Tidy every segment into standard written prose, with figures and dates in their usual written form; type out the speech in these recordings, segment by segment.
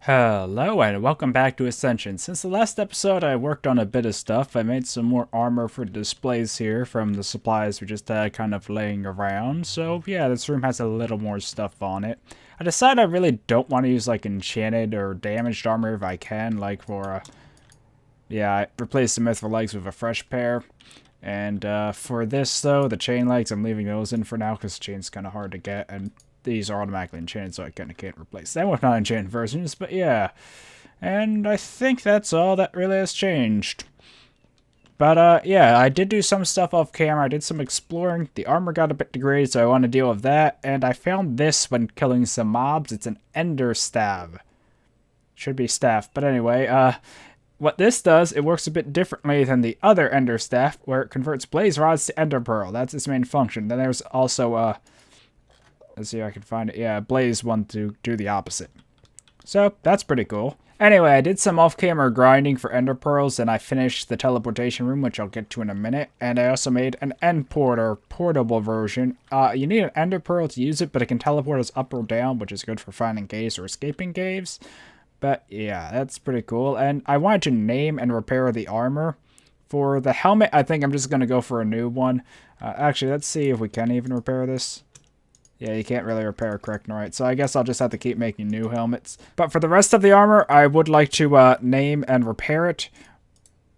Hello and welcome back to Ascension. Since the last episode I worked on a bit of stuff. I made some more armor for displays here from the supplies we just had kind of laying around. So yeah, this room has a little more stuff on it. I decided I really don't want to use like enchanted or damaged armor if I can, like for yeah, I replaced the mithril legs with a fresh pair. And for this though, the chain legs, I'm leaving those in for now because chain's kind of hard to get, and these are automatically enchanted, so I kind of can't replace them with non-enchanted versions, but yeah. And I think that's all that really has changed. But yeah, I did do some stuff off camera. I did some exploring. The armor got a bit degraded, so I want to deal with that. And I found this when killing some mobs. It's an ender stab. Should be staff, but anyway, what this does, it works a bit differently than the other ender staff, where it converts blaze rods to ender pearl. That's its main function. Then there's also let's see if I can find it. Yeah, blaze one to do the opposite. So that's pretty cool. Anyway, I did some off-camera grinding for ender pearls, and I finished the teleportation room, which I'll get to in a minute. And I also made an end porter portable version. You need an ender pearl to use it, but it can teleport us up or down, which is good for finding caves or escaping caves. But yeah, that's pretty cool. And I wanted to name and repair the armor. For the helmet, I think I'm just going to go for a new one. Actually, let's see if we can even repair this. Yeah, you can't really repair Kryptonite, so I guess I'll just have to keep making new helmets. But for the rest of the armor, I would like to name and repair it.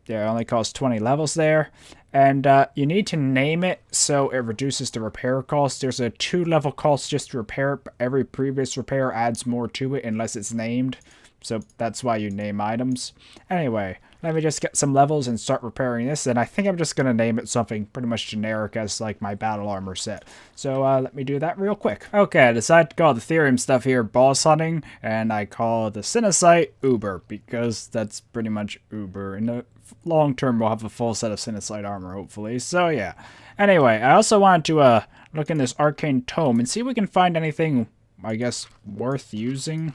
Yeah, it only costs 20 levels there. And you need to name it so it reduces the repair cost. There's a 2-level cost just to repair it, but every previous repair adds more to it unless it's named. So that's why you name items. Anyway, let me just get some levels and start repairing this. And I think I'm just going to name it something pretty much generic as like my battle armor set. So let me do that real quick. Okay, I decided to call the Ethereum stuff here boss hunting. And I call the Sinusite Uber because that's pretty much Uber. In the long term, we'll have a full set of Sinusite armor, hopefully. So yeah. Anyway, I also wanted to look in this Arcane Tome and see if we can find anything, I guess, worth using.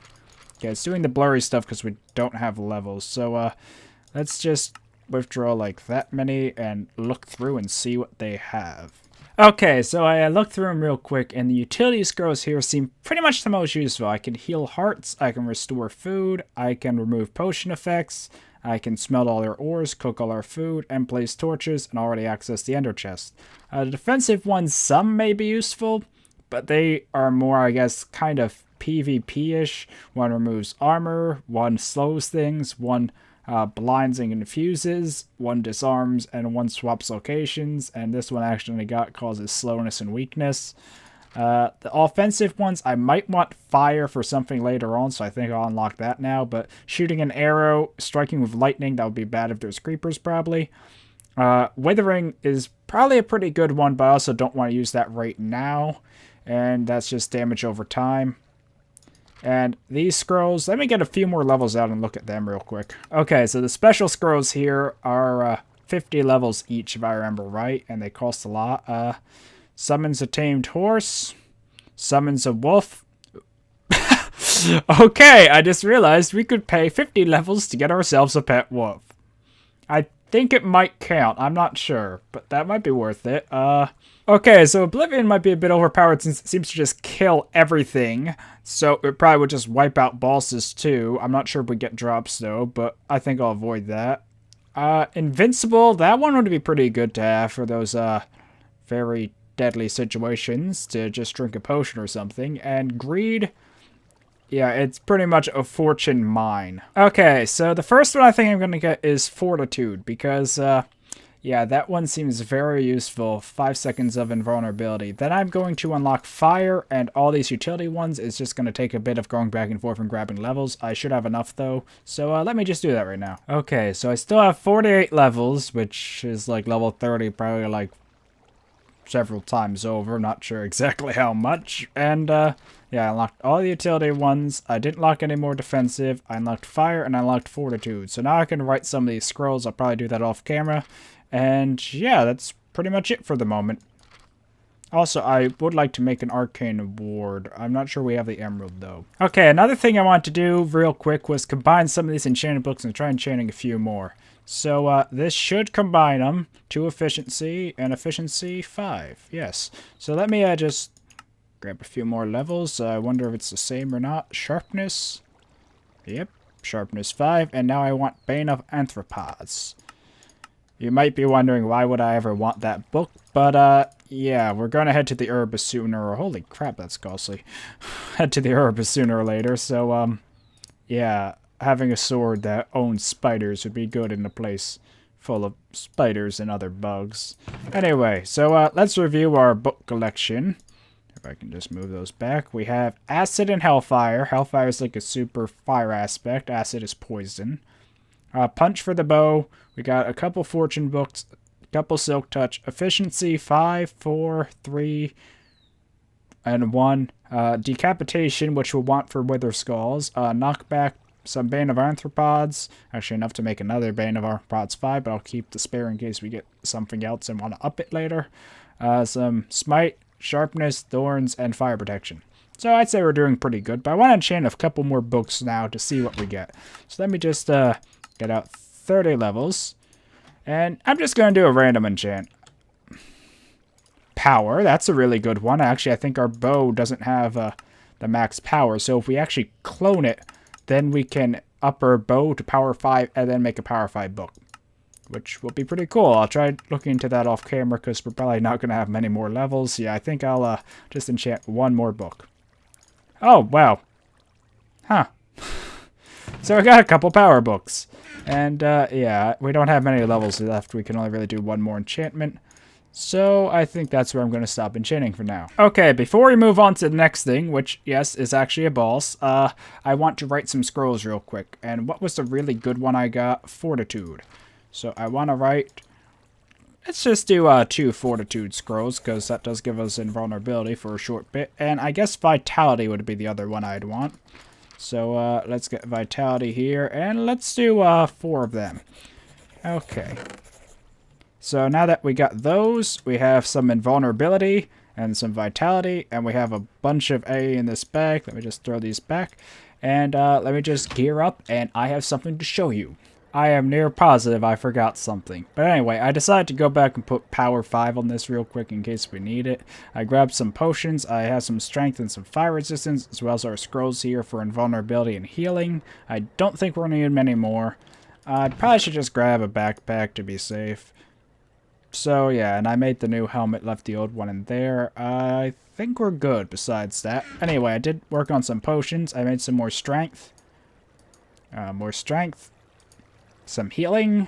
Okay, it's doing the blurry stuff because we don't have levels. So, let's just withdraw like that many and look through and see what they have. Okay, so I looked through them real quick, and the utility scrolls here seem pretty much the most useful. I can heal hearts, I can restore food, I can remove potion effects, I can smelt all their ores, cook all our food, and place torches, and already access the ender chest. The defensive ones, some may be useful, but they are more, I guess, kind of PvP-ish. One removes armor, one slows things, one blinds and confuses, one disarms, and one swaps locations, and this one actually causes slowness and weakness. The offensive ones, I might want fire for something later on, so I think I'll unlock that now, but shooting an arrow, striking with lightning, that would be bad if there's creepers probably. Withering is probably a pretty good one, but I also don't want to use that right now, and that's just damage over time. And these scrolls, let me get a few more levels out and look at them real quick. Okay, so the special scrolls here are 50 levels each, if I remember right, and they cost a lot. Summons a tamed horse, summons a wolf. Okay, I just realized we could pay 50 levels to get ourselves a pet wolf. I think it might count, I'm not sure, but that might be worth it. Okay, so Oblivion might be a bit overpowered since it seems to just kill everything. So it probably would just wipe out bosses too. I'm not sure if we get drops though, but I think I'll avoid that. Invincible, that one would be pretty good to have for those very deadly situations, to just drink a potion or something. And Greed, yeah, it's pretty much a fortune mine. Okay, so the first one I think I'm going to get is Fortitude, because yeah, that one seems very useful. 5 seconds of invulnerability. Then I'm going to unlock Fire, and all these utility ones is just going to take a bit of going back and forth and grabbing levels. I should have enough, though. So let me just do that right now. Okay, so I still have 48 levels, which is like level 30, probably like several times over. Not sure exactly how much. And yeah, I unlocked all the utility ones. I didn't lock any more defensive. I unlocked Fire, and I unlocked Fortitude. So now I can write some of these scrolls. I'll probably do that off camera. And yeah, that's pretty much it for the moment. Also, I would like to make an arcane award. I'm not sure we have the emerald though. Okay, another thing I want to do real quick was combine some of these enchanted books and try enchanting a few more. So this should combine them to efficiency and efficiency 5. Yes. So let me just grab a few more levels. I wonder if it's the same or not. Sharpness. Yep, sharpness 5, and now I want Bane of Arthropods. You might be wondering why would I ever want that book, but yeah, we're gonna head to the Erebus sooner, or holy crap, that's costly. Head to the Erebus sooner or later, so yeah, having a sword that owns spiders would be good in a place full of spiders and other bugs. Anyway, so let's review our book collection. If I can just move those back. We have Acid and Hellfire. Hellfire is like a super fire aspect. Acid is poison. Punch for the Bow. We got a couple fortune books, a couple silk touch. Efficiency 5, 4, 3, and 1. Decapitation, which we'll want for Wither Skulls. Knockback, some Bane of Arthropods. Actually enough to make another Bane of Arthropods 5, but I'll keep the spare in case we get something else and want to up it later. Some Smite, Sharpness, Thorns, and Fire Protection. So I'd say we're doing pretty good, but I want to enchant a couple more books now to see what we get. So let me just get out 30 levels, and I'm just going to do a random enchant. Power, that's a really good one. Actually, I think our bow doesn't have the max power, so if we actually clone it, then we can up our bow to power 5 and then make a power 5 book, which will be pretty cool. I'll try looking into that off camera because we're probably not going to have many more levels. Yeah, I think I'll just enchant one more book. Oh, wow. Huh. So I got a couple power books. And yeah, we don't have many levels left. We can only really do one more enchantment. So I think that's where I'm going to stop enchanting for now. Okay, before we move on to the next thing, which, yes, is actually a boss, I want to write some scrolls real quick. And what was the really good one I got? Fortitude. So I want to write, let's just do 2 Fortitude Scrolls, because that does give us invulnerability for a short bit. And I guess Vitality would be the other one I'd want. So let's get Vitality here, and let's do 4 of them. Okay. So now that we got those, we have some invulnerability and some Vitality, and we have a bunch of A in this bag. Let me just throw these back, and let me just gear up, and I have something to show you. I am near positive I forgot something. But anyway, I decided to go back and put power 5 on this real quick in case we need it. I grabbed some potions. I have some strength and some fire resistance, as well as our scrolls here for invulnerability and healing. I don't think we're going to need many more. I probably should just grab a backpack to be safe. So yeah, and I made the new helmet, left the old one in there. I think we're good besides that. Anyway, I did work on some potions. I made some more strength. Some healing,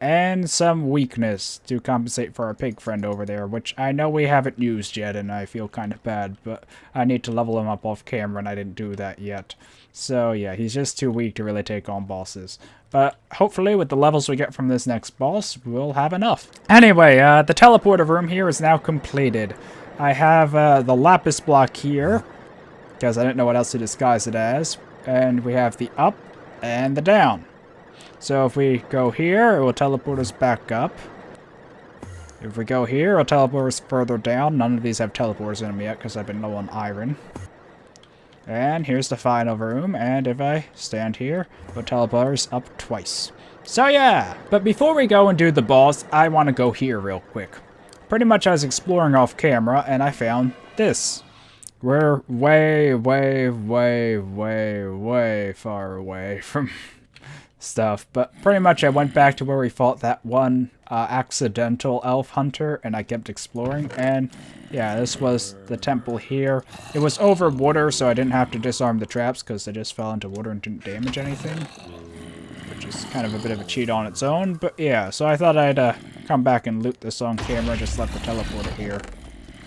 and some weakness to compensate for our pig friend over there, which I know we haven't used yet, and I feel kind of bad, but I need to level him up off camera, and I didn't do that yet. So yeah, he's just too weak to really take on bosses. But hopefully with the levels we get from this next boss, we'll have enough. Anyway, the teleporter room here is now completed. I have the lapis block here, because I didn't know what else to disguise it as, and we have the up and the down. So if we go here, it will teleport us back up. If we go here, it'll teleport us further down. None of these have teleporters in them yet because I've been low on iron. And here's the final room, and if I stand here, it'll teleport us up twice. So yeah, but before we go and do the boss, I want to go here real quick. Pretty much I was exploring off camera, and I found this. We're way, way, way, way, way far away from stuff, but pretty much I went back to where we fought that one accidental elf hunter, and I kept exploring, and yeah, this was the temple here. It was over water, so I didn't have to disarm the traps because they just fell into water and didn't damage anything, which is kind of a bit of a cheat on its own. But yeah, so I thought I'd come back and loot this on camera, just left the teleporter here.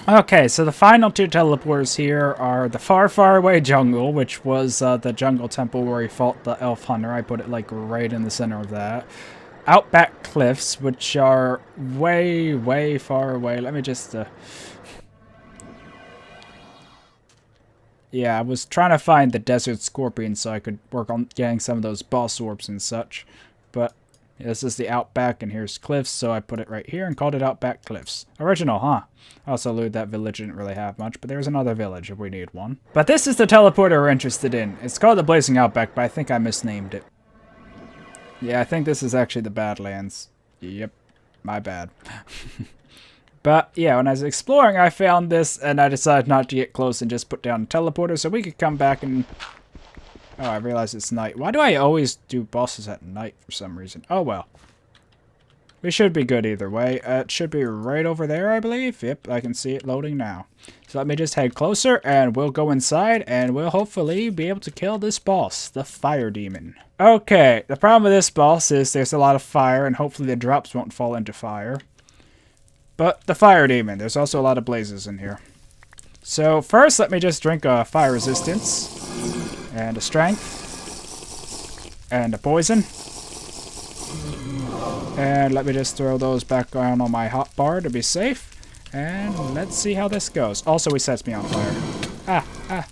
Okay, so the final 2 teleporters here are the far, far away jungle, which was the jungle temple where we fought the elf hunter. I put it like right in the center of that. Outback cliffs, which are way, way far away. Let me just... Yeah, I was trying to find the desert scorpion so I could work on getting some of those boss orbs and such. But this is the Outback, and here's cliffs, so I put it right here and called it Outback Cliffs. Original, huh? Also, looted that village didn't really have much, but there's another village if we need one. But this is the teleporter we're interested in. It's called the Blazing Outback, but I think I misnamed it. Yeah, I think this is actually the Badlands. Yep, my bad. But yeah, when I was exploring, I found this, and I decided not to get close and just put down a teleporter so we could come back and Oh, I realize it's night. Why do I always do bosses at night for some reason? Oh, well. We should be good either way. It should be right over there, I believe. Yep, I can see it loading now. So let me just head closer, and we'll go inside, and we'll hopefully be able to kill this boss, the Fire Demon. Okay, the problem with this boss is there's a lot of fire, and hopefully the drops won't fall into fire. But the Fire Demon, there's also a lot of blazes in here. So first, let me just drink a Fire Resistance, and a Strength, and a Poison. And let me just throw those back on my hot bar to be safe. And let's see how this goes. Also, he sets me on fire. Ah.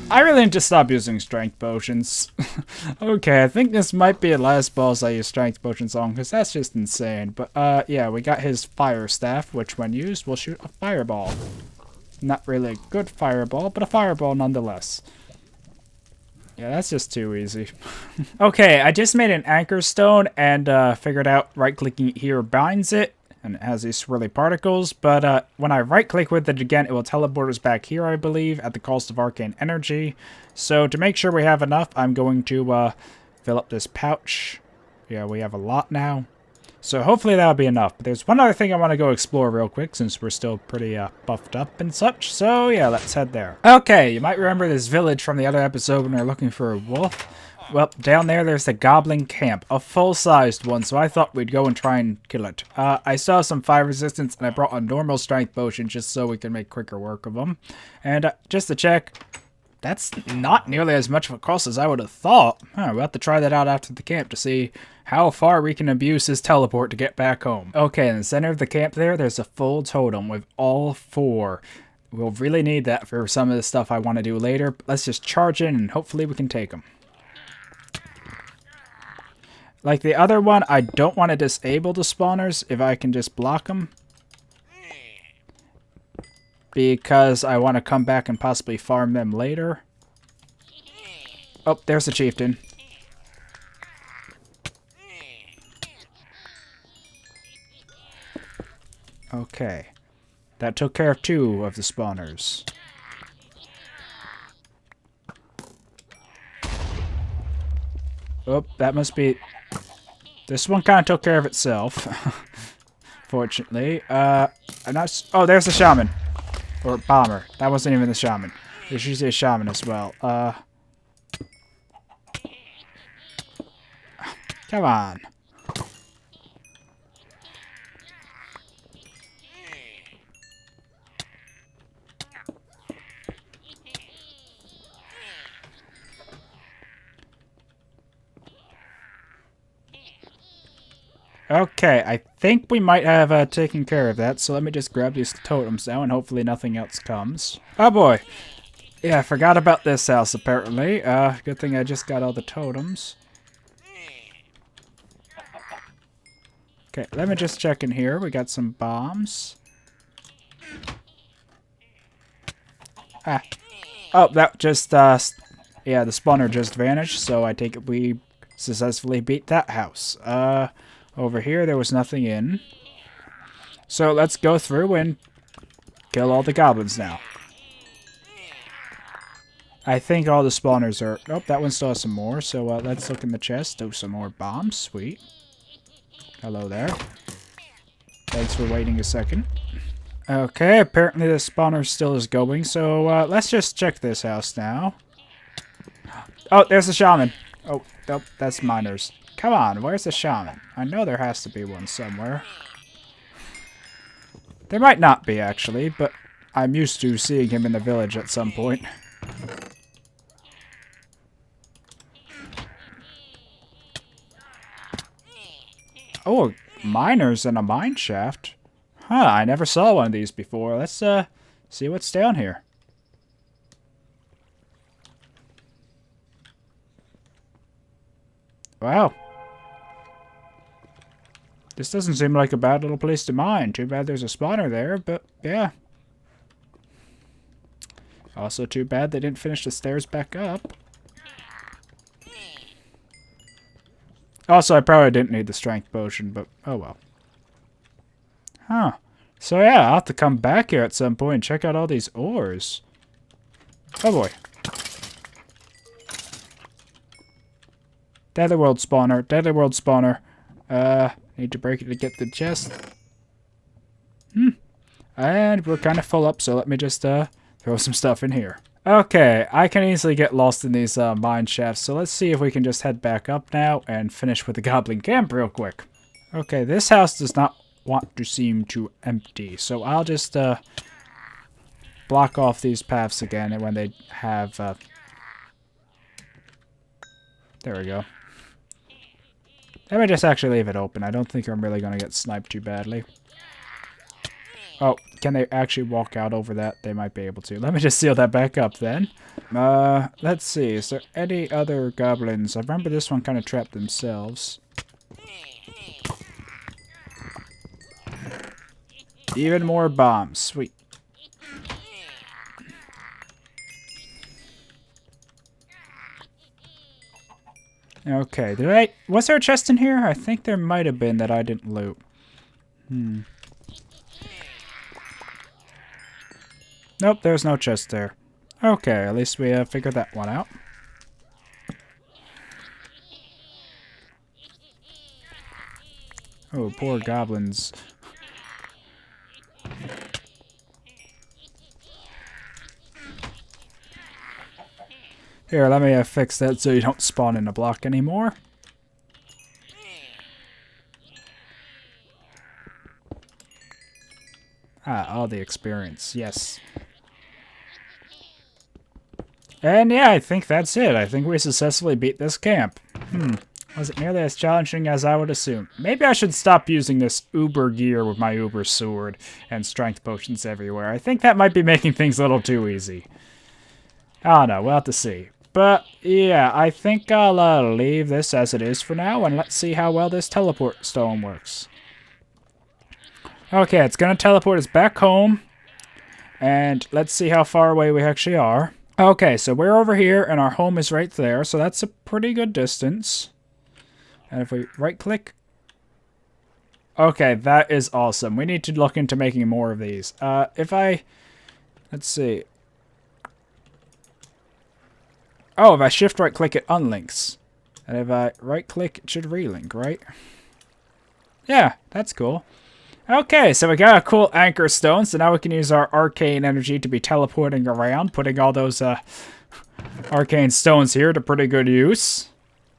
I really need to stop using strength potions. Okay, I think this might be the last boss I use strength potions on, because that's just insane. But, yeah, we got his fire staff, which when used will shoot a fireball. Not really a good fireball, but a fireball nonetheless. Yeah, that's just too easy. Okay, I just made an anchor stone and figured out right-clicking here binds it. And it has these swirly particles. But when I right-click with it again, it will teleport us back here, I believe, at the cost of arcane energy. So to make sure we have enough, I'm going to fill up this pouch. Yeah, we have a lot now. So hopefully that'll be enough. But there's one other thing I want to go explore real quick since we're still pretty buffed up and such. So yeah, let's head there. Okay, you might remember this village from the other episode when we were looking for a wolf. Well, down there's the Goblin Camp, a full-sized one, so I thought we'd go and try and kill it. I saw some fire resistance, and I brought a normal strength potion just so we can make quicker work of them. And just to check, that's not nearly as much of a cost as I would have thought. We'll have to try that out after the camp to see how far we can abuse his teleport to get back home. Okay, in the center of the camp there's a full totem with all 4. We'll really need that for some of the stuff I want to do later. But let's just charge in and hopefully we can take them. Like the other one, I don't want to disable the spawners if I can just block them. Because I want to come back and possibly farm them later. Oh, there's the chieftain. Okay. That took care of 2 of the spawners. Oh, that must be... This one kind of took care of itself. Fortunately. I'm not... Oh, there's the shaman. Or bomber. That wasn't even the shaman. There's usually a shaman as well. Come on. Okay, I think we might have taken care of that, so let me just grab these totems now, and hopefully nothing else comes. Oh boy! Yeah, I forgot about this house, apparently. Good thing I just got all the totems. Okay, let me just check in here. We got some bombs. Oh, that just, yeah, the spawner just vanished, so I take it we successfully beat that house. Over here, there was nothing in. So let's go through and kill all the goblins now. I think all the spawners are... Oh, that one still has some more. So let's look in the chest. Oh, some more bombs. Sweet. Hello there. Thanks for waiting a second. Okay, apparently the spawner still is going. So let's just check this house now. Oh, there's the shaman. Oh, nope, that's miners. Come on, where's the shaman? I know there has to be one somewhere. There might not be, actually, but I'm used to seeing him in the village at some point. Oh, miners in a mine shaft? Huh, I never saw one of these before. Let's, see what's down here. Wow. This doesn't seem like a bad little place to mine. Too bad there's a spawner there, but yeah. Also too bad they didn't finish the stairs back up. Also, I probably didn't need the strength potion, but oh well. Huh. So yeah, I'll have to come back here at some point and check out all these ores. Oh boy. Deadly world spawner. Deadly world spawner. Need to break it to get the chest. And we're kind of full up, so let me just throw some stuff in here. Okay, I can easily get lost in these mine shafts, so let's see if we can just head back up now and finish with the Goblin Camp real quick. Okay, this house does not want to seem too empty, so I'll just block off these paths again when they have there we go. Let me just actually leave it open. I don't think I'm really going to get sniped too badly. Oh, can they actually walk out over that? They might be able to. Let me just seal that back up then. Let's see. Is there any other goblins? I remember this one kind of trapped themselves. Even more bombs. Sweet. Okay, was there a chest in here? I think there might have been that I didn't loot. Nope, there's no chest there. Okay, at least we figured that one out. Oh, poor goblins. Here, let me fix that so you don't spawn in a block anymore. Ah, all the experience, yes. And yeah, I think that's it. I think we successfully beat this camp. Was it nearly as challenging as I would assume? Maybe I should stop using this uber gear with my uber sword and strength potions everywhere. I think that might be making things a little too easy. I don't know, we'll have to see. But yeah, I think I'll leave this as it is for now, and let's see how well this teleport stone works. Okay, it's going to teleport us back home, and let's see how far away we actually are. Okay, so we're over here, and our home is right there, so that's a pretty good distance. And if we right-click... Okay, that is awesome. We need to look into making more of these. Let's see. Oh, if I shift right-click, it unlinks. And if I right-click, it should relink, right? Yeah, that's cool. Okay, so we got a cool anchor stone, so now we can use our arcane energy to be teleporting around, putting all those arcane stones here to pretty good use.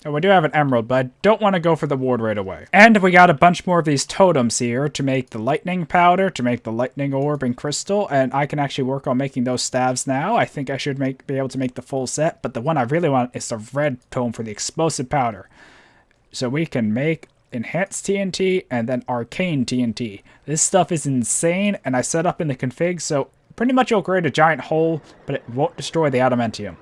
And we do have an emerald, but I don't want to go for the ward right away. And we got a bunch more of these totems here to make the lightning powder, to make the lightning orb and crystal, and I can actually work on making those staves now. I think I should be able to make the full set, but the one I really want is the red tome for the explosive powder. So we can make enhanced TNT and then arcane TNT. This stuff is insane, and I set up in the config, so pretty much it'll create a giant hole, but it won't destroy the adamantium.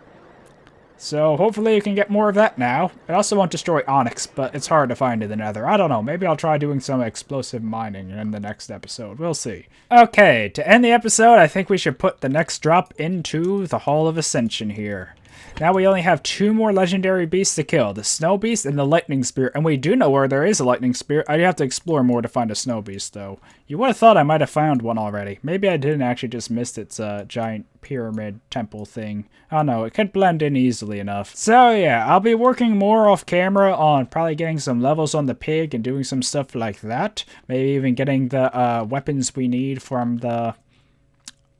So hopefully you can get more of that now. It also won't destroy onyx, but it's hard to find in the nether. I don't know, maybe I'll try doing some explosive mining in the next episode. We'll see. Okay, to end the episode, I think we should put the next drop into the Hall of Ascension here. Now we only have 2 more legendary beasts to kill, the snow beast and the lightning spear, and we do know where there is a lightning spear. I have to explore more to find a snow beast, though. You would have thought I might have found one already. Maybe I didn't, actually just missed its giant pyramid temple thing. I don't know, it could blend in easily enough. So yeah, I'll be working more off camera on probably getting some levels on the pig and doing some stuff like that. Maybe even getting the weapons we need from the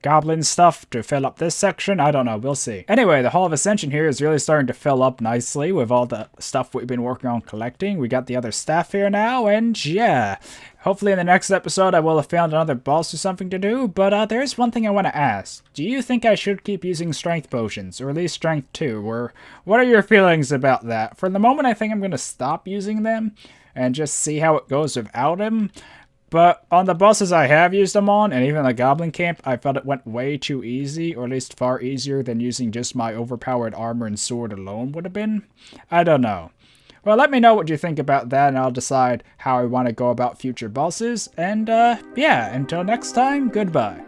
Goblin stuff to fill up this section. I don't know, we'll see. Anyway, the Hall of Ascension here is really starting to fill up nicely with all the stuff we've been working on collecting. We got the other staff here now, and yeah. Hopefully in the next episode I will have found another boss or something to do, but there's one thing I want to ask. Do you think I should keep using strength potions, or at least strength 2, or what are your feelings about that? For the moment I think I'm going to stop using them and just see how it goes without them. But on the bosses I have used them on, and even the Goblin Camp, I felt it went way too easy, or at least far easier than using just my overpowered armor and sword alone would have been. I don't know. Well, let me know what you think about that, and I'll decide how I want to go about future bosses. And yeah, until next time, goodbye.